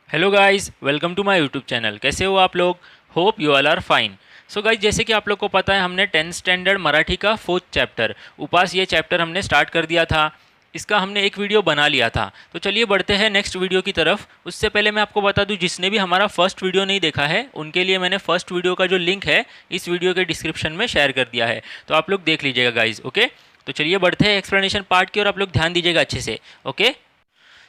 Hello guys, welcome to my YouTube channel. कैसे हो आप लोग? Hope you all are fine. So guys, जैसे कि आप लोग को पता है, हमने 10th स्टैंडर्ड मराठी का 4th चैप्टर उपास ये चैप्टर हमने स्टार्ट कर दिया था। इसका हमने एक वीडियो बना लिया था। तो चलिए बढ़ते हैं नेक्स्ट वीडियो की तरफ। उससे पहले मैं आपको बता दूं, जिसने भी हमारा फर्स्ट वीडियो नहीं देखा है उनके लिए मैंने फर्स्ट वीडियो का जो लिंक है इस वीडियो के डिस्क्रिप्शन में शेयर कर दिया है, तो आप लोग देख लीजिएगा गाइज। ओके, तो चलिए बढ़ते हैं एक्सप्लेनेशन पार्ट की और आप लोग ध्यान दीजिएगा अच्छे से। ओके,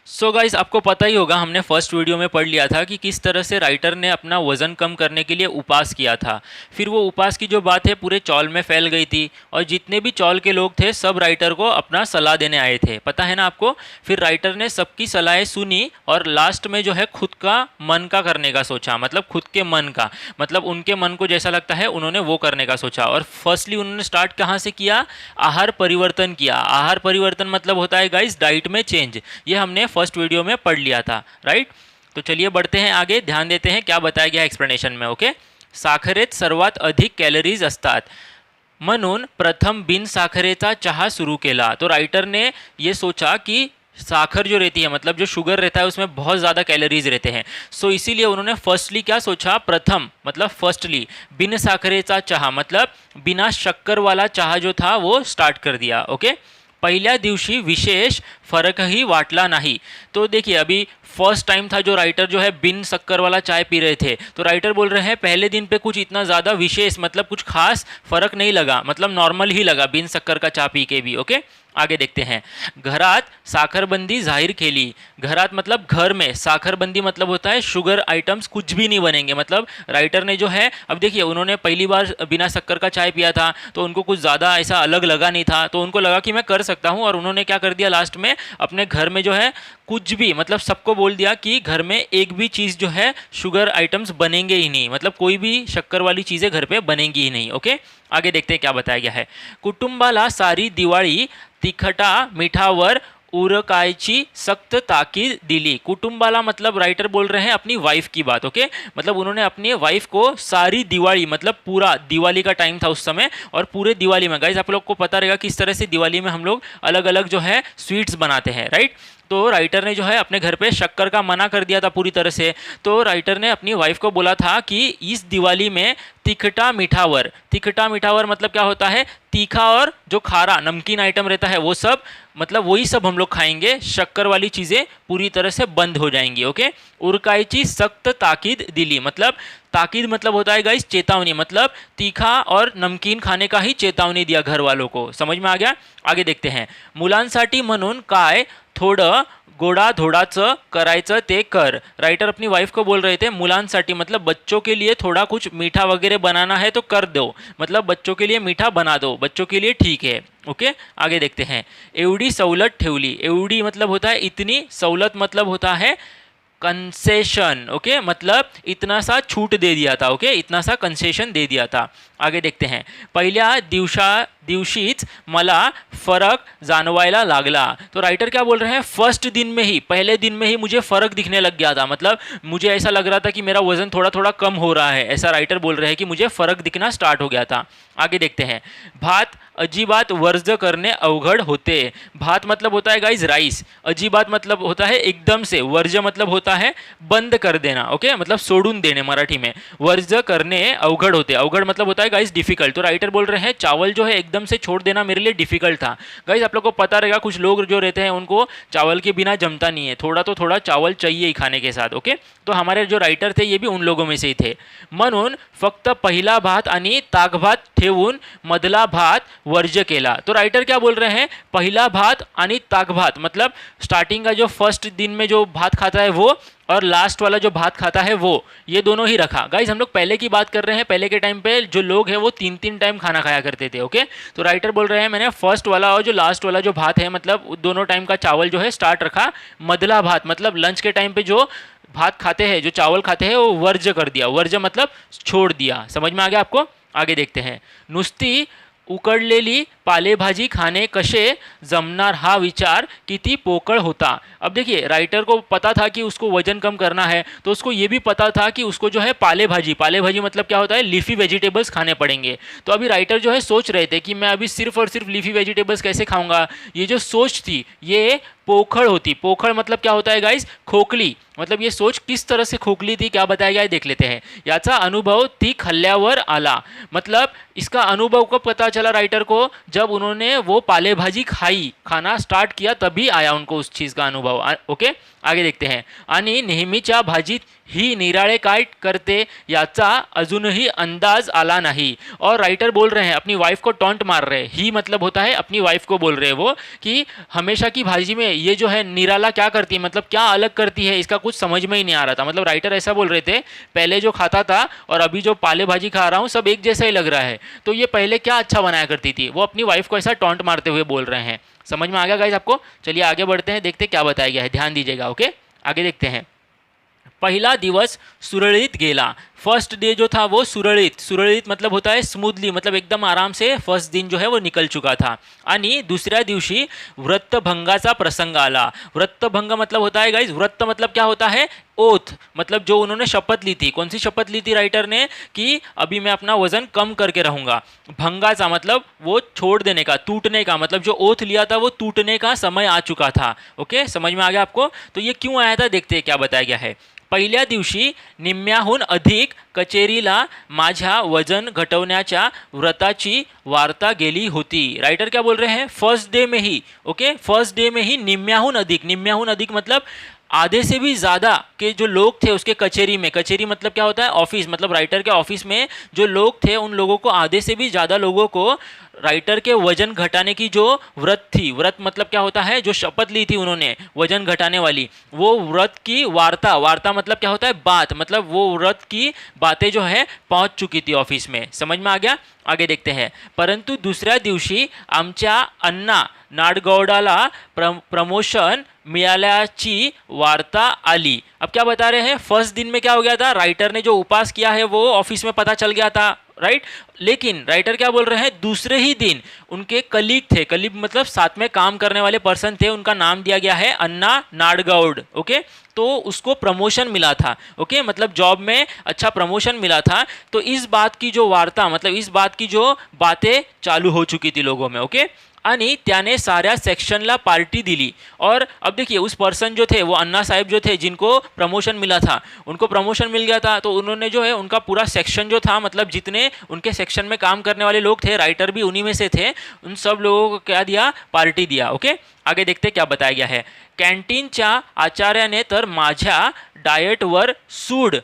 सो गाइस, आपको पता ही होगा, हमने फर्स्ट वीडियो में पढ़ लिया था कि किस तरह से राइटर ने अपना वज़न कम करने के लिए उपास किया था। फिर वो उपास की जो बात है पूरे चौल में फैल गई थी और जितने भी चौल के लोग थे सब राइटर को अपना सलाह देने आए थे, पता है ना आपको। फिर राइटर ने सबकी सलाहें सुनी और लास्ट में जो है खुद का मन का करने का सोचा, मतलब खुद के मन का, मतलब उनके मन को जैसा लगता है उन्होंने वो करने का सोचा। और फर्स्टली उन्होंने स्टार्ट कहाँ से किया? आहार परिवर्तन किया। आहार परिवर्तन मतलब होता है गाइस डाइट में चेंज। ये हमने फर्स्ट वीडियो में पढ़ लिया था, राइट। तो चलिए बढ़ते हैं आगे, ध्यान देते हैं क्या बताया गया एक्सप्लेनेशन में। ओके, साखरेत सर्वात अधिक कॅलरीज असतात, म्हणून प्रथम बिन साखरेचा चहा सुरू केला। तो राइटर ने ये सोचा कि साखर जो रहती है, मतलब जो शुगर रहता है, उसमें बहुत ज़्यादा कैलोरीज रहते हैं। सो इसीलिए उन्होंने फर्स्टली क्या सोचा? प्रथम मतलब फर्स्टली बिन साखरेचा चहा, मतलब बिना शक्कर वाला चहा जो था वो स्टार्ट कर दिया। ओके, पहिल्या दिवशी विशेष फर्कही वाटला नहीं। तो देखिए, अभी फर्स्ट टाइम था जो राइटर जो है बिन शक्कर वाला चाय पी रहे थे, तो राइटर बोल रहे हैं पहले दिन पे कुछ इतना ज़्यादा विशेष, मतलब कुछ खास फर्क नहीं लगा, मतलब नॉर्मल ही लगा बिन शक्कर का चाय पी के भी। ओके, आगे देखते हैं। घरात साखरबंदी जाहिर केली। घरात मतलब घर में, साखरबंदी मतलब होता है शुगर आइटम्स कुछ भी नहीं बनेंगे। मतलब राइटर ने जो है, अब देखिए, उन्होंने पहली बार बिना शक्कर का चाय पिया था तो उनको कुछ ज़्यादा ऐसा अलग लगा नहीं था, तो उनको लगा कि मैं कर सकता हूँ, और उन्होंने क्या कर दिया लास्ट में, अपने घर में जो है कुछ भी, मतलब सबको बोल दिया कि घर में एक भी चीज़ जो है शुगर आइटम्स बनेंगे ही नहीं, मतलब कोई भी शक्कर वाली चीज़ें घर पे बनेंगी ही नहीं। ओके, आगे देखते हैं क्या बताया गया है। कुटुंबाला सारी दिवाळी तिखटा मिठावर उरकायची सख्त ताकीद दिली। कुटुंबाला मतलब राइटर बोल रहे हैं अपनी वाइफ की बात। ओके, मतलब उन्होंने अपनी वाइफ को सारी दिवाली, मतलब पूरा दिवाली का टाइम था उस समय, और पूरे दिवाली में गाइज आप लोग को पता रहेगा किस तरह से दिवाली में हम लोग अलग अलग जो है स्वीट्स बनाते हैं, राइट। तो राइटर ने जो है अपने घर पे शक्कर का मना कर दिया था पूरी तरह से। तो राइटर ने अपनी वाइफ को बोला था कि इस दिवाली में तिखटा मीठावर, तिखटा मीठावर मतलब क्या होता है? तीखा और जो खारा नमकीन आइटम रहता है वो सब, मतलब वही सब हम लोग खाएंगे, शक्कर वाली चीज़ें पूरी तरह से बंद हो जाएंगी। ओके, उरकायची सख्त ताकीद दिली, मतलब ताकीद मतलब होता है गाइस चेतावनी, मतलब तीखा और नमकीन खाने का ही चेतावनी दिया घर वालों को। समझ में आ गया? आगे देखते हैं। मुलांसाठी म्हणून काय थोडं गोडाधोडाचं करायचं ते कर। राइटर अपनी वाइफ को बोल रहे थे मुलांसाठी, मतलब बच्चों के लिए थोड़ा कुछ मीठा वगैरह बनाना है तो कर दो, मतलब बच्चों के लिए मीठा बना दो, बच्चों के लिए ठीक है। ओके, आगे देखते हैं। एवढी सवलत ठेवली, एवढी मतलब होता है इतनी, सवलत मतलब होता है कंसेशन। ओके, मतलब इतना सा छूट दे दिया था। ओके, इतना सा कंसेशन दे दिया था। आगे देखते हैं। पहिल्या दिवशीच मला फरक जानवायला लागला। तो राइटर क्या बोल रहे हैं? फर्स्ट दिन में ही, पहले दिन में ही मुझे फ़र्क दिखने लग गया था, मतलब मुझे ऐसा लग रहा था कि मेरा वज़न थोड़ा थोड़ा कम हो रहा है, ऐसा राइटर बोल रहे हैं कि मुझे फ़र्क दिखना स्टार्ट हो गया था। आगे देखते हैं। भात अजिबात वर्ज करने अवघड होते। भात मतलब होता है गाइज राइस, अजिबात मतलब होता है एकदम से, वर्ज मतलब होता है बंद कर देना। ओके, मतलब सोडून देने मराठी में, वर्ज करने अवघड होते, अवघड मतलब होता है गाइज डिफिकल्ट। तो राइटर बोल रहे हैं चावल जो है एकदम से छोड़ देना मेरे लिए डिफिकल्ट था। गाइज आप लोग को पता रहेगा कुछ लोग जो रहते हैं उनको चावल के बिना जमता नहीं है, थोड़ा तो थोड़ा चावल चाहिए ही खाने के साथ। ओके, तो हमारे जो राइटर थे ये भी उन लोगों में से ही थे। म्हणून फक्त पहिला भात आणि ताक भात ठेवून मधला भात वर्ज्य केला। तो राइटर क्या बोल रहे हैं? पहिला भात आणि ताक भात, मतलब स्टार्टिंग का जो फर्स्ट दिन में जो भात खाता है वो, और लास्ट वाला जो भात खाता है वो, ये दोनों ही रखा। गाइज हम लोग पहले की बात कर रहे हैं, पहले के टाइम पे जो लोग हैं वो 3-3 टाइम खाना खाया करते थे। ओके, तो राइटर बोल रहे हैं मैंने फर्स्ट वाला और जो लास्ट वाला जो भात है, मतलब दोनों टाइम का चावल जो है स्टार्ट रखा, मधला भात मतलब लंच के टाइम पे जो भात खाते हैं, जो चावल खाते हैं, वो वर्ज्य कर दिया। वर्ज्य मतलब छोड़ दिया। समझ में आ गया आपको? आगे देखते हैं। नुस्ती उकडलेली पालेभाजी खाने कसे जमणार हा विचार किती पोकळ होता। अब देखिए, राइटर को पता था कि उसको वजन कम करना है, तो उसको ये भी पता था कि उसको जो है पाले भाजी मतलब क्या होता है? लीफी वेजिटेबल्स खाने पड़ेंगे। तो अभी राइटर जो है सोच रहे थे कि मैं अभी सिर्फ और सिर्फ लीफी वेजिटेबल्स कैसे खाऊंगा। ये जो सोच थी ये पोखड़ होती। पोखड़ मतलब क्या होता है गाइस? खोखली। मतलब ये सोच किस तरह से खोखली थी, क्या बताया गया है देख लेते हैं। याचा अनुभव ती खाल्ल्यावर आला, मतलब इसका अनुभव कब पता चला राइटर को? जब उन्होंने वो पाले भाजी खाई, खाना स्टार्ट किया, तभी आया उनको उस चीज़ का अनुभव। ओके, आगे देखते हैं। आणि नेहमीच्या भाजीत ही निराळे काय करते याचा अजूनही अंदाज आला नहीं। और राइटर बोल रहे हैं, अपनी वाइफ को टॉन्ट मार रहे हैं। ही मतलब होता है अपनी वाइफ को बोल रहे हैं वो, कि हमेशा की भाजी में ये जो है निराला क्या करती है, मतलब क्या अलग करती है, इसका कुछ समझ में ही नहीं आ रहा था। मतलब राइटर ऐसा बोल रहे थे, पहले जो खाता था और अभी जो पाले भाजी खा रहा हूँ सब एक जैसा ही लग रहा है, तो ये पहले क्या अच्छा बनाया करती थी। वो अपनी वाइफ को ऐसा टॉन्ट मारते हुए बोल रहे हैं। समझ में आ गया गाइस आपको? चलिए आगे बढ़ते हैं, देखते क्या बताया गया है, ध्यान दीजिएगा। ओके, आगे देखते हैं। पहला दिवस सुरळीत गेला। फर्स्ट डे जो था वो सुरळीत, सुरळीत मतलब होता है स्मूथली, मतलब एकदम आराम से फर्स्ट दिन जो है वो निकल चुका था। आणि दुसऱ्या दिवशी व्रतभंगाचा प्रसंग आला। व्रतभंग मतलब होता है गाइज, व्रत मतलब क्या होता है? ओथ, मतलब जो उन्होंने शपथ ली थी। कौन सी शपथ ली थी राइटर ने? कि अभी मैं अपना वजन कम करके रहूँगा। भंगाचा मतलब वो छोड़ देने का, टूटने का, मतलब जो ओथ लिया था वो टूटने का समय आ चुका था। ओके, समझ में आ गया आपको? तो ये क्यों आया था देखते हैं क्या बताया गया है। पहिल्या दिवशी निम्म्याहून अधिक कचेरीला माझ्या वजन घटवण्याच्या व्रताची वार्ता गेली होती। राइटर क्या बोल रहे हैं? फर्स्ट डे में ही, ओके, फर्स्ट डे में ही निम्म्याहून अधिक, निम्म्याहून अधिक मतलब आधे से भी ज़्यादा के जो लोग थे उसके कचेरी में, कचेरी मतलब क्या होता है? ऑफिस, मतलब राइटर के ऑफिस में जो लोग थे उन लोगों को, आधे से भी ज़्यादा लोगों को राइटर के वजन घटाने की जो व्रत थी, व्रत मतलब क्या होता है? जो शपथ ली थी उन्होंने वजन घटाने वाली, वो व्रत की वार्ता, वार्ता मतलब क्या होता है? बात, मतलब वो व्रत की बातें जो है पहुंच चुकी थी ऑफिस में। समझ में आ गया? आगे देखते हैं। परंतु दुसऱ्या दिवशी आमच्या अण्णा नाडगौडाला प्रमोशन मिळाल्याची वार्ता आली। अब क्या बता रहे हैं? फर्स्ट दिन में क्या हो गया था? राइटर ने जो उपास किया है वो ऑफिस में पता चल गया था, राइट। लेकिन राइटर क्या बोल रहे हैं? दूसरे ही दिन उनके कलीग थे, कलीग मतलब साथ में काम करने वाले पर्सन थे, उनका नाम दिया गया है अन्ना नाडगौड। ओके, तो उसको प्रमोशन मिला था। ओके, मतलब जॉब में अच्छा प्रमोशन मिला था। तो इस बात की जो वार्ता, मतलब इस बात की जो बातें चालू हो चुकी थी लोगों में। ओके, आणि त्याने साऱ्या सेक्शनला पार्टी दिली। और अब देखिए उस पर्सन जो थे वो अन्ना साहब जो थे, जिनको प्रमोशन मिला था, उनको प्रमोशन मिल गया था, तो उन्होंने जो है उनका पूरा सेक्शन जो था, मतलब जितने उनके सेक्शन में काम करने वाले लोग थे, राइटर भी उन्हीं में से थे, उन सब लोगों को क्या दिया? पार्टी दिया। ओके, आगे देखते क्या बताया गया है। कॅन्टीनच्या आचार्याने तर माझ्या डाएटवर सूड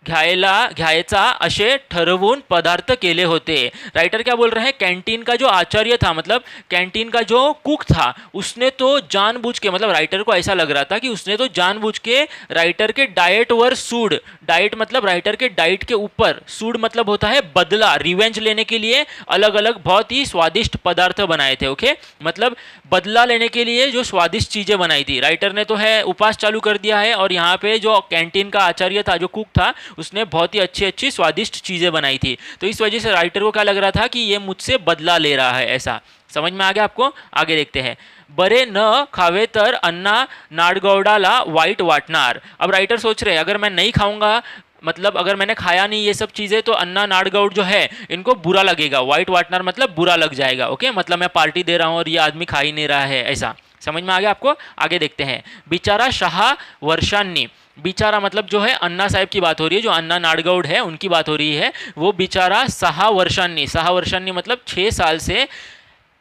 घ्यायचा असे ठरवून पदार्थ केले होते। राइटर क्या बोल रहे हैं? कैंटीन का जो आचार्य था, मतलब कैंटीन का जो कुक था, उसने तो जानबूझ के, मतलब राइटर को ऐसा लग रहा था कि उसने तो जानबूझ के राइटर के डाइट वर सूड, डाइट मतलब राइटर के डाइट के ऊपर, सूड मतलब होता है बदला, रिवेंज लेने के लिए अलग अलग बहुत ही स्वादिष्ट पदार्थ बनाए थे। ओके, मतलब बदला लेने के लिए जो स्वादिष्ट चीज़ें बनाई थी। राइटर ने तो है उपास चालू कर दिया है, और यहाँ पे जो कैंटीन का आचार्य था, जो कुक था, उसने बहुत ही अच्छी अच्छी स्वादिष्ट चीज़ें बनाई थी। तो इस वजह से राइटर को क्या लग रहा था कि ये मुझसे बदला ले रहा है, ऐसा। समझ में आ गया आपको? आगे देखते हैं। बरे न खावे तर अन्ना नाडगौडाला वाईट वाटणार। अब राइटर सोच रहे हैं अगर मैं नहीं खाऊंगा, मतलब अगर मैंने खाया नहीं ये सब चीज़ें, तो अन्ना नाडगौड जो है इनको बुरा लगेगा। वाइट वाटनर मतलब बुरा लग जाएगा। ओके, मतलब मैं पार्टी दे रहा हूँ और ये आदमी खा ही नहीं रहा है, ऐसा। समझ में आ गया आपको? आगे देखते हैं। बिचारा 6 वर्षांनी, बिचारा मतलब जो है अन्ना साहब की बात हो रही है, जो अन्ना नाडगौड है उनकी बात हो रही है। वो बिचारा 6 वर्षांनी, 6 वर्षांनी मतलब 6 साल से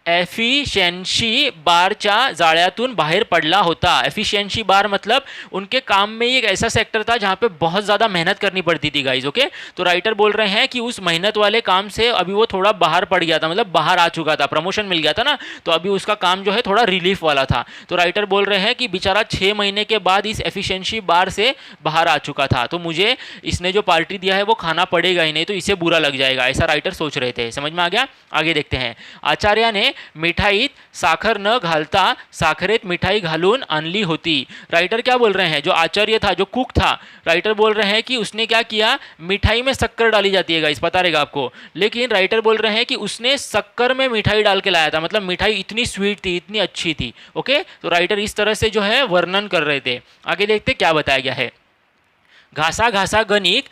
एफिशिएंसी बारच्या जाळ्यातून बाहर पडला होता। एफिशिएंसी बार मतलब उनके काम में एक ऐसा सेक्टर था जहाँ पे बहुत ज़्यादा मेहनत करनी पड़ती थी गाइज। ओके, तो राइटर बोल रहे हैं कि उस मेहनत वाले काम से अभी वो थोड़ा बाहर पड़ गया था, मतलब बाहर आ चुका था, प्रमोशन मिल गया था ना, तो अभी उसका काम जो है थोड़ा रिलीफ वाला था। तो राइटर बोल रहे हैं कि बेचारा 6 महीने के बाद इस एफिशिएंसी बार से बाहर आ चुका था, तो मुझे इसने जो पार्टी दिया है वो खाना पड़ेगा ही नहीं, तो इसे बुरा लग जाएगा, ऐसा राइटर सोच रहे थे। समझ में आ गया? आगे देखते हैं। आचार्य ने मिठाईत साखर न घालता साखरेत मिठाई घालून आणली होती। राइटर क्या बोल रहे हैं? जो आचार्य था, जो कुक था, राइटर बोल रहे हैं कि उसने क्या किया? मिठाई में शक्कर डाली जाती है गाइस, पता रहेगा आपको, लेकिन राइटर बोल रहे हैं कि उसने शक्कर में मिठाई डाल के लाया था, मतलब मिठाई इतनी स्वीट थी, इतनी अच्छी थी। ओके, तो राइटर इस तरह से जो है वर्णन कर रहे थे। आगे देखते क्या बताया गया है। घासा घासा गणिक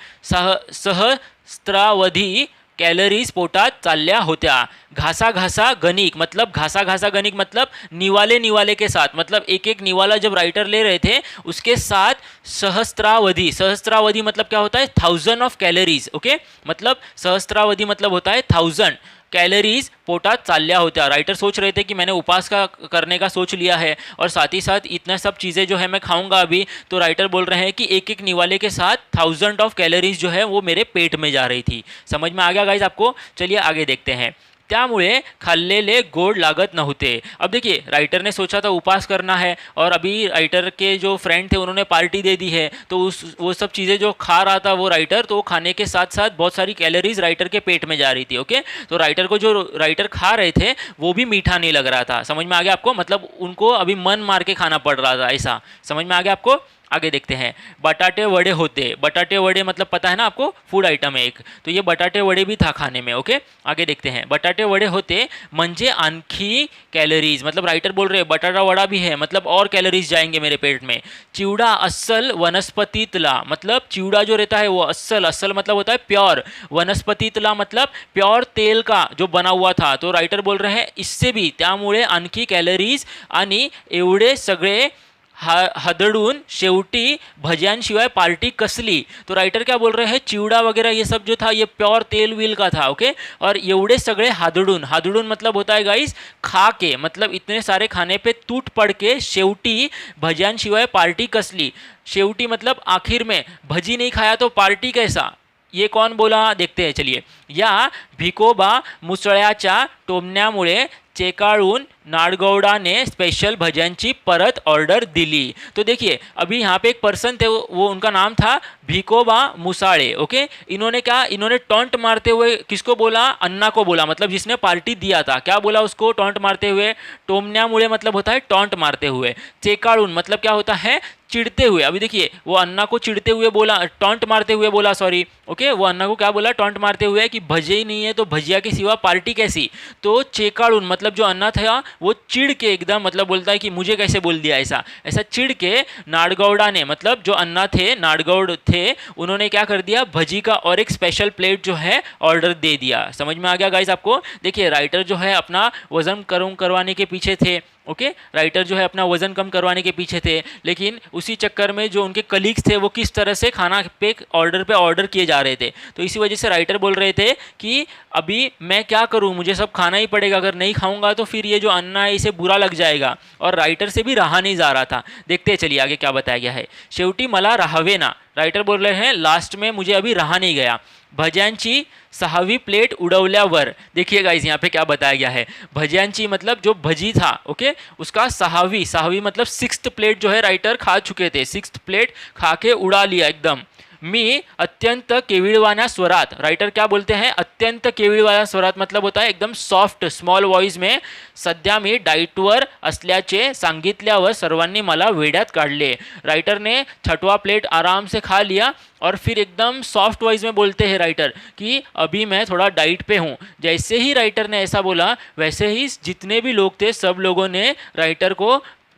सहस्त्रावधी कॅलरीज पोटात चालल्या होत्या। घासा घासा गणिक मतलब घासा घासा गणिक मतलब निवाले निवाले के साथ, मतलब एक एक निवाला जब राइटर ले रहे थे उसके साथ सहस्त्रावधि, सहस्त्रावधि मतलब क्या होता है 1000 ऑफ कैलोरीज। ओके, मतलब सहस्त्रावधि मतलब होता है 1000 कैलोरीज पोटात चालल्या होत्या। राइटर सोच रहे थे कि मैंने उपवास का करने का सोच लिया है और साथ ही साथ इतना सब चीज़ें जो है मैं खाऊंगा अभी, तो राइटर बोल रहे हैं कि एक एक निवाले के साथ 1000 ऑफ कैलोरीज जो है वो मेरे पेट में जा रही थी। समझ में आ गया गाइज आपको? चलिए आगे देखते हैं। त्यामुळे खाल्लेले गोड लागत नव्हते। अब देखिए राइटर ने सोचा था उपवास करना है और अभी राइटर के जो फ्रेंड थे उन्होंने पार्टी दे दी है, तो वो सब चीज़ें जो खा रहा था वो राइटर, तो खाने के साथ साथ बहुत सारी कैलोरीज राइटर के पेट में जा रही थी। ओके, तो राइटर को जो राइटर खा रहे थे वो भी मीठा नहीं लग रहा था। समझ में आ गया आपको? मतलब उनको अभी मन मार के खाना पड़ रहा था, ऐसा समझ में आ गया आपको? आगे देखते हैं। बटाटे वड़े होते, बटाटे वड़े मतलब पता है ना आपको, फूड आइटम है एक, तो ये बटाटे वड़े भी था खाने में। ओके, आगे देखते हैं। बटाटे वड़े होते म्हणजे आणखी कैलोरीज, मतलब राइटर बोल रहे हैं बटाटा वड़ा भी है मतलब और कैलोरीज जाएंगे मेरे पेट में। चिवड़ा अस्सल वनस्पतितला, मतलब चिवड़ा जो रहता है वो अस्सल, अस्सल मतलब होता है प्योर, वनस्पतितला मतलब प्योर तेल का जो बना हुआ था। तो राइटर बोल रहे हैं इससे भी, त्यामुळे आणखी कैलोरीज आणि एवढे सगळे हदड़ून शेवटी भज्यांशिवाय पार्टी कसली। तो राइटर क्या बोल रहे हैं, चिवड़ा वगैरह ये सब जो था ये प्योर तेल वील का था। ओके, और एवढे सगळे हादड़ून, हादड़ून मतलब होता है गाइस खा के, मतलब इतने सारे खाने पे टूट पड़ के शेवटी भज्यांशिवाय पार्टी कसली। शेवटी मतलब आखिर में भजी नहीं खाया तो पार्टी कैसा, ये कौन बोला देखते हैं चलिए। या भिकोबा मुसळ्याच्या टोमण्यामुळे चेकाळून नाडगौड़ा स्पेशल भजन परत ऑर्डर दिली। तो देखिए अभी यहाँ पे एक पर्सन थे, वो उनका नाम था भिकोबा मुसाळे। ओके, इन्होंने क्या, इन्होंने टॉन्ट मारते हुए किसको बोला, अन्ना को बोला, मतलब जिसने पार्टी दिया था, क्या बोला उसको टॉन्ट मारते हुए, टोमण्यामुळे मतलब होता है टॉन्ट मारते हुए, चेकाळून मतलब क्या होता है चिढ़ते हुए। अभी देखिए वो अन्ना को चिढ़ते हुए बोला, टॉन्ट मारते हुए बोला, सॉरी। ओके, वो अन्ना को क्या बोला, टॉन्ट मारते हुए कि भजे ही नहीं है तो भजिया के सिवा पार्टी कैसी। तो चेकाळून मतलब जो अन्ना था वो चिढ़ के एकदम, मतलब बोलता है कि मुझे कैसे बोल दिया ऐसा, ऐसा चिढ़ के नाडगौड़ा ने, मतलब जो अन्ना थे नाडगौड़ थे, उन्होंने क्या कर दिया, भजी का और एक स्पेशल प्लेट जो है ऑर्डर दे दिया। समझ में आ गया गाइस आपको? देखिए राइटर जो है अपना वजन करवाने के पीछे थे। ओके, राइटर जो है अपना वजन कम करवाने के पीछे थे, लेकिन उसी चक्कर में जो उनके कलीग्स थे वो किस तरह से खाना पे ऑर्डर किए जा रहे थे। तो इसी वजह से राइटर बोल रहे थे कि अभी मैं क्या करूं, मुझे सब खाना ही पड़ेगा, अगर नहीं खाऊंगा तो फिर ये जो अन्ना है इसे बुरा लग जाएगा। और राइटर से भी रहा नहीं जा रहा था। देखते चलिए आगे क्या बताया गया है। शेवटी मला राहावे ना, राइटर बोल रहे हैं लास्ट में मुझे अभी रहा नहीं गया। भज्यांची 6वी प्लेट उड़वल्यावर, देखिए गाइस यहाँ पे क्या बताया गया है, भज्यांची मतलब जो भजी था, ओके, उसका 6वी मतलब 6th प्लेट जो है राइटर खा चुके थे, 6th प्लेट खा के उड़ा लिया एकदम। मी अत्यंत केविलवाण्या स्वरात, राइटर क्या बोलते हैं, अत्यंत केविलवाण्या स्वरात मतलब होता है एकदम सॉफ्ट स्मॉल वॉइस में, सध्या मी डाईटवर असल्याचे सांगितल्यावर सर्वांनी मला वेड्यात काढले। राइटर ने 6वां प्लेट आराम से खा लिया और फिर एकदम सॉफ्ट वॉइस में बोलते हैं राइटर कि अभी मैं थोड़ा डाइट पे हूँ। जैसे ही राइटर ने ऐसा बोला वैसे ही जितने भी लोग थे सब लोगों ने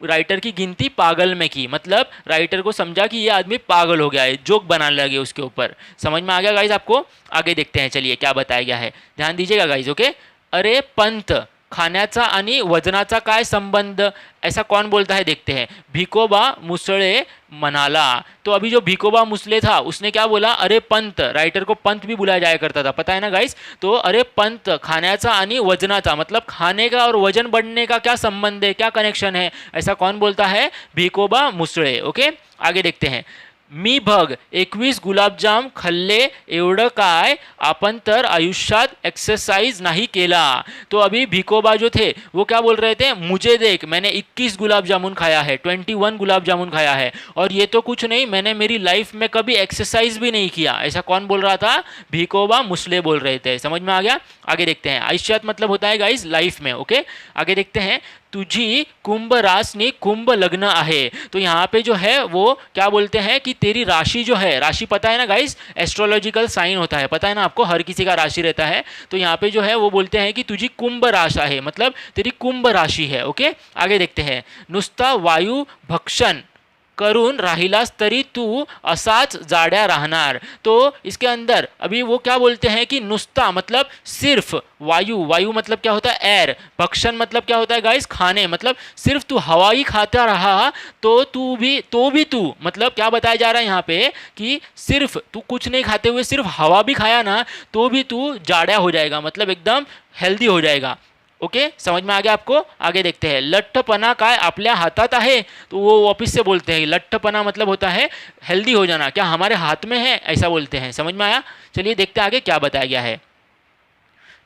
राइटर की गिनती पागल में की, मतलब राइटर को समझा कि ये आदमी पागल हो गया है, जोक बनाने लगे उसके ऊपर। समझ में आ गया गाइज आपको? आगे देखते हैं चलिए क्या बताया गया है, ध्यान दीजिएगा गाइज। ओके, अरे पंत, खाण्याचा आणि वजनाचा काय संबंध, ऐसा कौन बोलता है देखते हैं। भिकोबा मुसळे म्हणाला, तो अभी जो भिकोबा मुसले था उसने क्या बोला, अरे पंत, राइटर को पंत भी बुलाया जाया करता था, पता है ना गाइस। तो अरे पंत, खाण्याचा आणि वजनाचा मतलब खाने का और वजन बढ़ने का क्या संबंध है, क्या कनेक्शन है, ऐसा कौन बोलता है, भिकोबा मुसळे। ओके, आगे देखते हैं। मी भग 21 गुलाबजाम खाल्ले एवढं काय, आपण तर आयुष्यात एक्सरसाइज नहीं केला। तो अभी भिकोबा जो थे वो क्या बोल रहे थे, मुझे देख मैंने 21 गुलाब जामुन खाया है, 21 गुलाब जामुन खाया है, और ये तो कुछ नहीं, मैंने मेरी लाइफ में कभी एक्सरसाइज भी नहीं किया। ऐसा कौन बोल रहा था, भिकोबा मुसले बोल रहे थे। समझ में आ गया? आगे देखते हैं। आयुष्यात मतलब होता है गाइस लाइफ में। ओके, आगे देखते हैं। तुझी कुंभ राशि कुंभ लग्न आहे, तो यहाँ पे जो है वो क्या बोलते हैं कि तेरी राशि जो है, राशि पता है ना गाइस, एस्ट्रोलॉजिकल साइन होता है, पता है ना आपको, हर किसी का राशि रहता है। तो यहाँ पे जो है वो बोलते हैं कि तुझी कुंभ राशि है, मतलब तेरी कुंभ राशि है। ओके, आगे देखते हैं। नुस्ता वायु भक्षण करून राहिलास तरी तू असाच जाड्या राहणार। तो इसके अंदर अभी वो क्या बोलते हैं कि नुस्ता मतलब सिर्फ, वायु, वायु मतलब क्या होता है एयर, भक्षण मतलब क्या होता है गाइस खाने, मतलब सिर्फ तू हवा ही खाता रहा तो तू मतलब क्या बताया जा रहा है यहाँ पे कि सिर्फ तू कुछ नहीं खाते हुए सिर्फ हवा भी खाया ना तो भी तू जाड़ा हो जाएगा, मतलब एकदम हेल्दी हो जाएगा। ओके, समझ में आ गया आपको? आगे देखते हैं। लठ्ठपणा काय आपल्या हातात आहे, तो वो वापिस से बोलते हैं लठ्ठपणा मतलब होता है हेल्दी हो जाना, क्या हमारे हाथ में है, ऐसा बोलते हैं। समझ में आया? चलिए देखते हैं आगे क्या बताया गया है।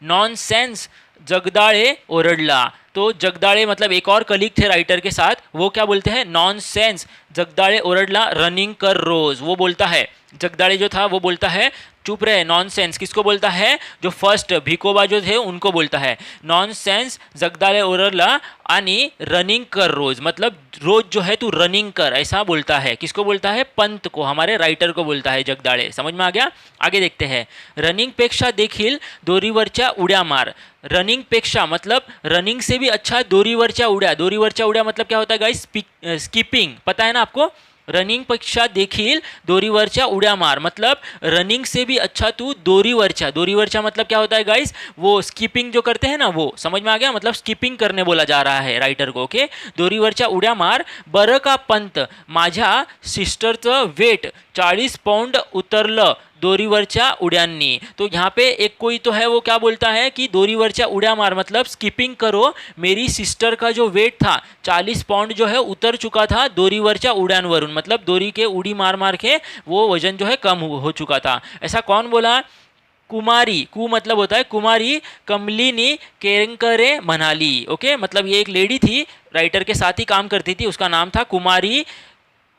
नॉनसेंस जगदाळे ओरडला, तो जगदाळे मतलब एक और कलीग थे राइटर के साथ, वो क्या बोलते हैं नॉनसेंस जगदाळे ओरडला रनिंग कर रोज, वो बोलता है जगदाळे जो था वो बोलता है चुप रहे, नॉनसेंस किसको बोलता है, जो फर्स्ट भिकोबा जो थे उनको बोलता है नॉनसेंस जगदाळे ओरडला आणि रनिंग कर रोज, मतलब रोज जो है तू रनिंग कर, ऐसा बोलता है। किसको बोलता है? पंत को, हमारे राइटर को बोलता है जगदाळे। समझ में आ गया? आगे देखते हैं। रनिंग पेक्षा देखील दोरीवरच्या उड्या मार, रनिंग पेक्षा मतलब रनिंग से भी अच्छा दोरीवरच्या उड्या, दोरीवरच्या उड्या मतलब क्या होता है गाइस? स्कीपिंग, पता है ना आपको? रनिंग पेक्षा देखील दोरीवरच्या उड्या मार, मतलब रनिंग से भी अच्छा तू दोरीवरच्या, दोरीवरच्या मतलब क्या होता है गाइस? वो स्कीपिंग जो करते हैं ना वो, समझ में आ गया? मतलब स्कीपिंग करने बोला जा रहा है राइटर को। ओके, दोरीवरच्या उड्या मार, बरं का पंत माझ्या सिस्टरचं वेट 40 पाउंड उतरलं दोरीवरच्या उड्यांनी। तो यहाँ पे एक कोई तो है वो क्या बोलता है कि दोरीवरच्या उड्या मार मतलब स्कीपिंग करो, मेरी सिस्टर का जो वेट था 40 पाउंड जो है उतर चुका था दोरीवरच्या उड्यांवरून, मतलब दोरी के उड़ी मार मार के वो वजन जो है कम हो चुका था। ऐसा कौन बोला? कुमारी, कु मतलब होता है कुमारी कमलिनी केंकरे म्हणाली। ओके, मतलब ये एक लेडी थी राइटर के साथ ही काम करती थी, उसका नाम था कुमारी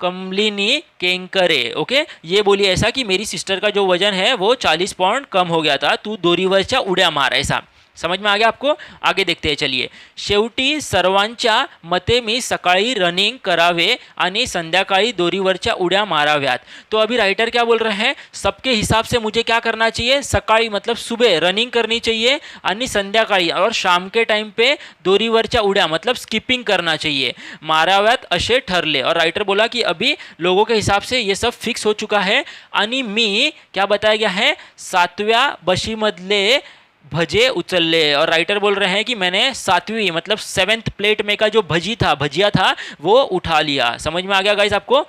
कमलिनी केंकरे। ओके, ये बोली ऐसा कि मेरी सिस्टर का जो वजन है वो 40 पाउंड कम हो गया था, तू दोरीवरच्या उड्या मार, ऐसा। समझ में आ गया आपको? आगे देखते हैं चलिए। शेवटी सर्वांच्या मते मी सकाळी रनिंग करावे आणि संध्याकाळी दोरीवरच्या उड्या माराव्यात। तो अभी राइटर क्या बोल रहे हैं? सबके हिसाब से मुझे क्या करना चाहिए? सकाळी मतलब सुबह रनिंग करनी चाहिए आणि संध्याकाळी और शाम के टाइम पे दोरीवरच्या उड्या मतलब स्किपिंग करना चाहिए, माराव्यात असे ठरले। और राइटर बोला कि अभी लोगों के हिसाब से ये सब फिक्स हो चुका है आणि मी क्या बताया गया है 7व्या बशीमधले भजे उचलले। और राइटर बोल रहे हैं कि मैंने 7वीं मतलब 7th प्लेट में का जो भजिया था वो उठा लिया। समझ में आ गया गाइस आपको?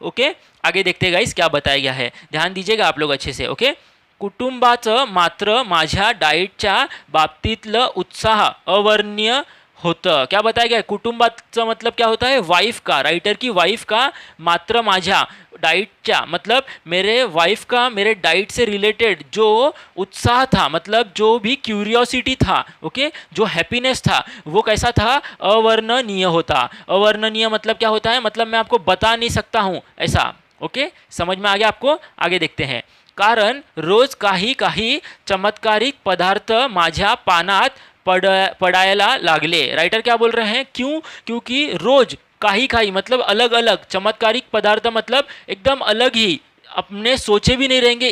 ओके, आगे देखते हैं गाइस क्या बताया गया है, ध्यान दीजिएगा आप लोग अच्छे से। ओके, कुटुंबाचं मात्र माझ्या डाएटच्या बाबतीतलं उत्साह अवर्णनीय होतं। क्या बताया गया है? कुटुंबाचं मतलब क्या होता है? वाइफ का, राइटर की वाइफ का, मात्र माझ्या डाइटच्या मतलब मेरे वाइफ का मेरे डाइट से रिलेटेड जो उत्साह था, मतलब जो भी क्यूरियोसिटी था, ओके, जो हैप्पीनेस था वो कैसा था? अवर्णनीय होता। अवर्णनीय मतलब क्या होता है? मतलब मैं आपको बता नहीं सकता हूँ, ऐसा। ओके, समझ में आ गया आपको? आगे देखते हैं। कारण रोज काही काही चमत्कारिक पदार्थ माझ्या पानात पडायला लागले। राइटर क्या बोल रहे हैं? क्यों? क्योंकि रोज काही मतलब अलग अलग, चमत्कारिक पदार्थ मतलब एकदम अलग ही, अपने सोचे भी नहीं रहेंगे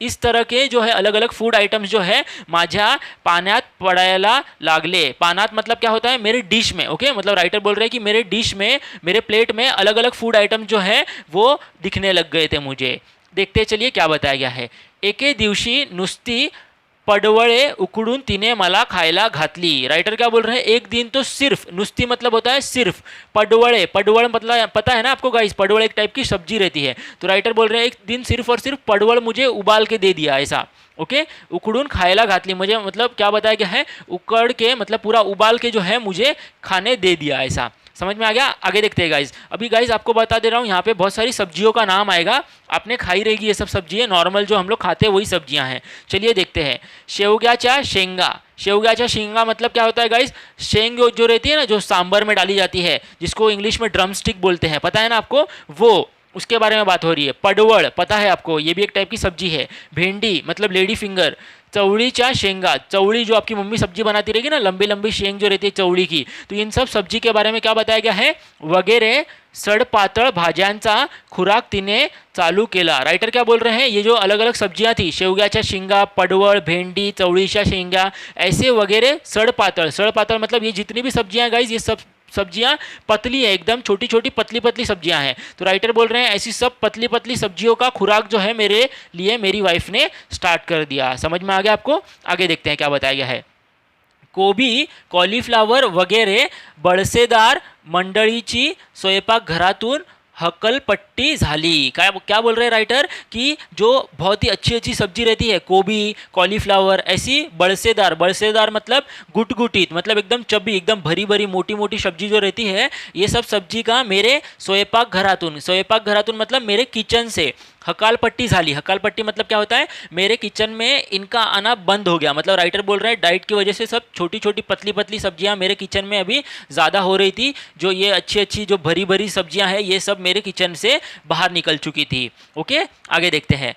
इस तरह के जो है अलग अलग फूड आइटम्स जो है माझ्या पाण्यात पडायला लागले। पानात मतलब क्या होता है? मेरे डिश में। ओके, मतलब राइटर बोल रहे हैं कि मेरे डिश में, मेरे प्लेट में अलग अलग फूड आइटम जो है वो दिखने लग गए थे मुझे। देखते चलिए क्या बताया गया है। एके दिवशी नुस्ती पडवळे उकडून तिने मला खायला घातली। राइटर क्या बोल रहे हैं? एक दिन तो सिर्फ, नुस्ती मतलब होता है सिर्फ, पडवळे, पडवळ मतलब पता है ना आपको गाइस? पडवळ एक टाइप की सब्जी रहती है। तो राइटर बोल रहे हैं एक दिन सिर्फ और सिर्फ पडवळ मुझे उबाल के दे दिया, ऐसा। ओके, उकडून खायला घातली मुझे मतलब क्या बताया गया है? उकड़ के मतलब पूरा उबाल के जो है मुझे खाने दे दिया, ऐसा। समझ में आ गया? आगे देखते हैं गाइज। अभी गाइज आपको बता दे रहा हूँ, यहाँ पे बहुत सारी सब्जियों का नाम आएगा, आपने खाई रहेगी ये सब सब्जी है, नॉर्मल जो हम लोग खाते हैं वही सब्जियाँ हैं। चलिए देखते हैं। शेवग्याच्या शेंगा, शेवग्याच्या शेंगा मतलब क्या होता है गाइज? शेंग जो रहती है ना, जो सांबर में डाली जाती है, जिसको इंग्लिश में ड्रम स्टिक बोलते हैं, पता है ना आपको? वो, उसके बारे में बात हो रही है। पडवळ पता है आपको, ये भी एक टाइप की सब्जी है। भेंडी मतलब लेडी फिंगर। चवळीच्या शेंगा, चवड़ी जो आपकी मम्मी सब्जी बनाती रहेगी ना, लंबी लंबी शेंग जो रहती है चवड़ी की, तो इन सब सब्जी के बारे में क्या बताया गया है? वगैरह सड़पातळ भाज्यांचा खुराक तिने चालू केला। राइटर क्या बोल रहे हैं? ये जो अलग अलग सब्जियां थी, शेवग्याच्या शेंगा, पडवळ, भेंडी, चवळीच्या शेंगा, ऐसे वगैरह सड़पातळ, सड़पातळ मतलब ये जितनी भी सब्जियां गाइज, ये सब सब्जियां पतली है, एकदम छोटी छोटी पतली पतली सब्जियां हैं। तो राइटर बोल रहे हैं ऐसी सब पतली पतली सब्जियों का खुराक जो है मेरे लिए मेरी वाइफ ने स्टार्ट कर दिया। समझ में आ गया आपको? आगे देखते हैं क्या बताया गया है। कोबी, कॉलीफ्लावर वगैरे बडसेदार मंडळीची स्वयंपाकघरातून हकलपट्टी झाली। क्या बोल रहे हैं राइटर कि जो बहुत ही अच्छी अच्छी सब्जी रहती है, कोबी, कॉलीफ्लावर, ऐसी बड़सेदार, बड़सेदार मतलब गुटगुटीत, मतलब एकदम चबी, एकदम भरी भरी मोटी मोटी सब्जी जो रहती है, ये सब सब्जी का मेरे स्वयंपाकघरातून, स्वयंपाकघरातून मतलब मेरे किचन से हकालपट्टी झाली। हकालपट्टी मतलब क्या होता है? मेरे किचन में इनका आना बंद हो गया। मतलब राइटर बोल रहे हैं डाइट की वजह से सब छोटी छोटी पतली पतली सब्जियां मेरे किचन में अभी ज़्यादा हो रही थी। जो ये अच्छी अच्छी जो भरी भरी सब्जियां हैं ये सब मेरे किचन से बाहर निकल चुकी थी। ओके, आगे देखते हैं।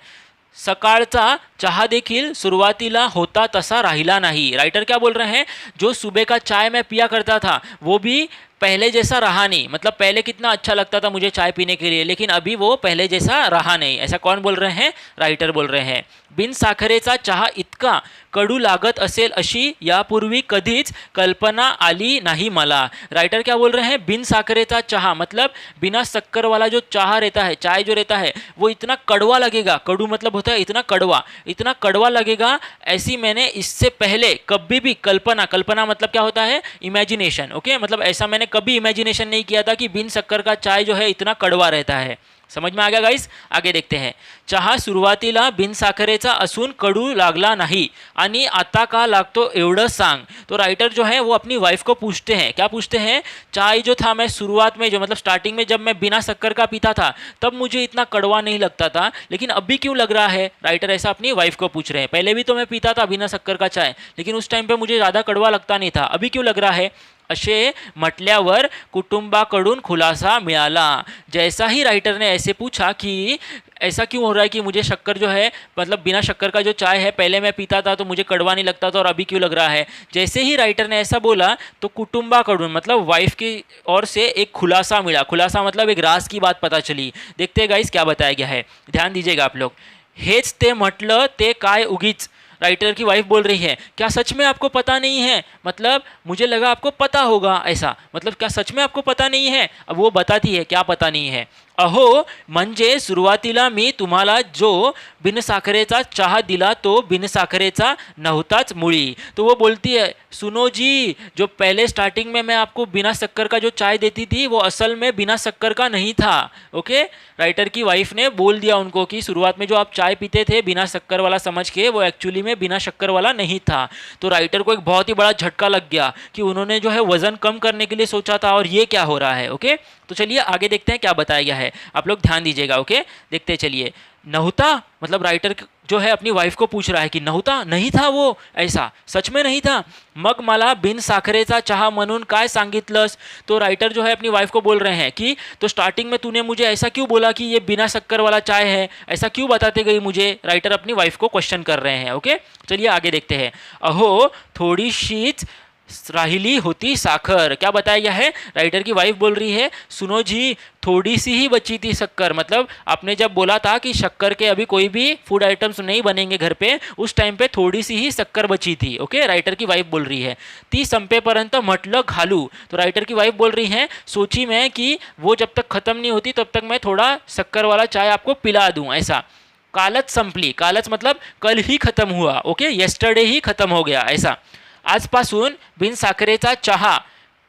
सकाळचा चहा देखील सुरुवातीला होता तसा राहिला नहीं। राइटर क्या बोल रहे हैं? जो सुबह का चाय मैं पिया करता था वो भी पहले जैसा रहा नहीं। मतलब पहले कितना अच्छा लगता था मुझे चाय पीने के लिए, लेकिन अभी वो पहले जैसा रहा नहीं। ऐसा कौन बोल रहे हैं? राइटर बोल रहे हैं। बिन साखरेचा चहा इतका कडू लागत असेल अशी यापूर्वी कधीच कल्पना आली नहीं मला। राइटर क्या बोल रहे हैं? बिन साखरेचा चहा मतलब बिना शक्कर वाला जो चाह रहता है, चाय जो रहता है वो इतना कड़वा लगेगा। कड़ू मतलब होता है इतना कड़वा लगेगा, ऐसी मैंने इससे पहले कभी भी कल्पना, कल्पना मतलब क्या होता है? इमेजिनेशन। ओके, मतलब ऐसा मैंने कभी इमेजिनेशन नहीं किया था कि बिन शक्कर का चाय जो है इतना कड़वा रहता है। समझ में आ गया गाइस? आगे देखते हैं। चहा सुरुवातीला बिन साखरेचा असून कडू लागला नाही आणि आता का लागतो एवढं सांग। तो राइटर जो है वो अपनी वाइफ को पूछते हैं, क्या पूछते हैं? चाय जो था मैं शुरुआत में, जो मतलब स्टार्टिंग में जब मैं बिना शक्कर का पीता था तब मुझे इतना कड़वा नहीं लगता था, लेकिन अभी क्यों लग रहा है? राइटर ऐसा अपनी वाइफ को पूछ रहे हैं। पहले भी तो मैं पीता था बिना शक्कर का चाय, लेकिन उस टाइम पे मुझे ज़्यादा कड़वा लगता नहीं था, अभी क्यों लग रहा है? असे म्हटल्यावर कुटुंबाकडून खुलासा मिळाला। जैसा ही राइटर ने ऐसे पूछा कि ऐसा क्यों हो रहा है कि मुझे शक्कर जो है, मतलब बिना शक्कर का जो चाय है पहले मैं पीता था तो मुझे कड़वा नहीं लगता था और अभी क्यों लग रहा है? जैसे ही राइटर ने ऐसा बोला तो कुटुंबाकडून मतलब वाइफ की ओर से एक खुलासा मिला। खुलासा मतलब एक राज की बात पता चली। देखते हैं गाइस क्या बताया गया है, ध्यान दीजिएगा आप लोग। हेच ते म्हटलं ते काय उगीच। राइटर की वाइफ बोल रही है, क्या सच में आपको पता नहीं है? मतलब मुझे लगा आपको पता होगा, ऐसा मतलब क्या सच में आपको पता नहीं है? अब वो बताती है क्या पता नहीं है। अहो म्हणजे सुरुवातीला मी तुम्हाला जो बिनसाखरेचा चहा दिला तो बिनसाखरेचा नव्हताच मुळी। तो वो बोलती है, सुनो जी, जो पहले स्टार्टिंग में मैं आपको बिना शक्कर का जो चाय देती थी वो असल में बिना शक्कर का नहीं था। ओके, राइटर की वाइफ ने बोल दिया उनको कि शुरुआत में जो आप चाय पीते थे बिना शक्कर वाला समझ के, वो एक्चुअली में बिना शक्कर वाला नहीं था। तो राइटर को एक बहुत ही बड़ा झटका लग गया कि उन्होंने जो है वज़न कम करने के लिए सोचा था और ये क्या हो रहा है। ओके, तो चलिए आगे देखते हैं क्या बताया गया है, आप लोग ध्यान दीजिएगा। ओके, देखते चलिए। नहुता मतलब राइटर जो है अपनी वाइफ को पूछ रहा है कि नहुता, नहीं था वो, ऐसा सच में नहीं था। मग मला बिन साखरेचा चहा म्हणून काय सांगितलंस। तो राइटर जो है अपनी वाइफ को बोल रहे हैं कि तो स्टार्टिंग में तूने मुझे ऐसा क्यों बोला कि ये बिना शक्कर वाला चाय है, ऐसा क्यों बताते गई मुझे? राइटर अपनी वाइफ को क्वेश्चन कर रहे हैं। ओके, चलिए आगे देखते हैं। अहो थोड़ी शीच राहिली होती साखर। क्या बताया गया है? राइटर की वाइफ बोल रही है, सुनो जी, थोड़ी सी ही बची थी शक्कर। मतलब आपने जब बोला था कि शक्कर के अभी कोई भी फूड आइटम्स नहीं बनेंगे घर पे, उस टाइम पे थोड़ी सी ही शक्कर बची थी। ओके, राइटर की वाइफ बोल रही है। ती संपेपर्यंत म्हटलं घालू। तो राइटर की वाइफ बोल रही है, सोची मैं कि वो जब तक ख़त्म नहीं होती तब तक मैं थोड़ा शक्कर वाला चाय आपको पिला दूँ, ऐसा। कालच संपली, कालच मतलब कल ही खत्म हुआ। ओके, येस्टरडे ही खत्म हो गया, ऐसा। आजपासून बिन साखरेचा चहा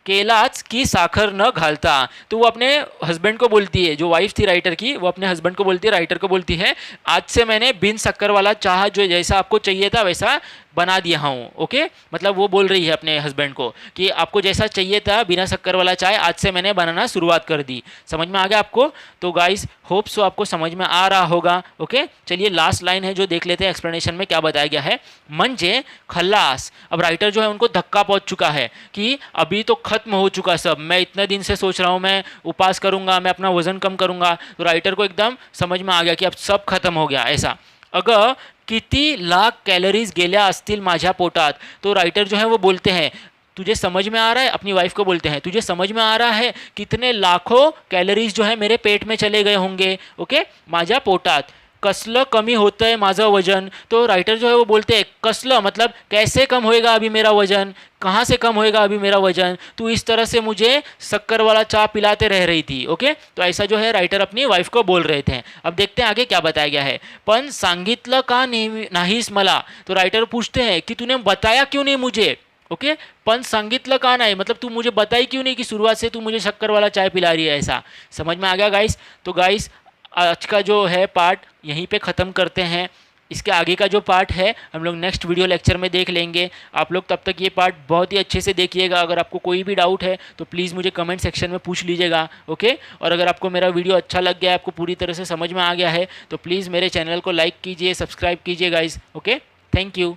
केलाच की साखर न घालता। तो वो अपने हस्बैंड को बोलती है, जो वाइफ थी राइटर की, वो अपने हस्बैंड को बोलती है, राइटर को बोलती है, आज से मैंने बिन शक्कर वाला चाह जो जैसा आपको चाहिए था वैसा बना दिया हूँ। ओके, मतलब वो बोल रही है अपने हस्बैंड को कि आपको जैसा चाहिए था बिना शक्कर वाला चाय आज से मैंने बनाना शुरुआत कर दी। समझ में आ गया आपको? तो गाइस होप सो आपको समझ में आ रहा होगा। ओके, चलिए लास्ट लाइन है जो देख लेते हैं एक्सप्लेनेशन में क्या बताया गया है। म्हणजे खल्लास। अब राइटर जो है उनको धक्का पहुँच चुका है कि अभी तो खत्म हो चुका सब, मैं इतने दिन से सोच रहा हूँ मैं उपास करूँगा, मैं अपना वजन कम करूँगा। तो राइटर को एकदम समझ में आ गया कि अब सब खत्म हो गया, ऐसा। अगं किती लाख कैलोरीज गेल्या असतील माझ्या पोटात। तो राइटर जो है वो बोलते हैं, तुझे समझ में आ रहा है? अपनी वाइफ को बोलते हैं, तुझे समझ में आ रहा है कितने लाखों कैलोरीज जो है मेरे पेट में चले गए होंगे। ओके, माझ्या पोटात कसलं कमी होतं आहे माझं वजन, तो राइटर जो है वो बोलते हैं कसलं मतलब कैसे कम होएगा अभी मेरा वजन, कहाँ से कम होएगा अभी मेरा वजन, तू इस तरह से मुझे शक्कर वाला चाय पिलाते रह रही थी। ओके, तो ऐसा जो है राइटर अपनी वाइफ को बोल रहे थे। अब देखते हैं आगे क्या बताया गया है। पण सांगितलं का नाहीस मला, तो राइटर पूछते हैं कि तूने बताया क्यों नहीं मुझे। ओके, पण सांगितलं का नहीं मतलब तू मुझे बताई क्यों नहीं कि शुरुआत से तू मुझे शक्कर वाला चाय पिला रही है। ऐसा समझ में आ गया गाइस। तो गाइस आज का जो है पार्ट यहीं पे ख़त्म करते हैं। इसके आगे का जो पार्ट है हम लोग नेक्स्ट वीडियो लेक्चर में देख लेंगे। आप लोग तब तक ये पार्ट बहुत ही अच्छे से देखिएगा। अगर आपको कोई भी डाउट है तो प्लीज़ मुझे कमेंट सेक्शन में पूछ लीजिएगा। ओके, और अगर आपको मेरा वीडियो अच्छा लग गया है, आपको पूरी तरह से समझ में आ गया है, तो प्लीज़ मेरे चैनल को लाइक कीजिए, सब्सक्राइब कीजिए गाइस। Okay, thank you.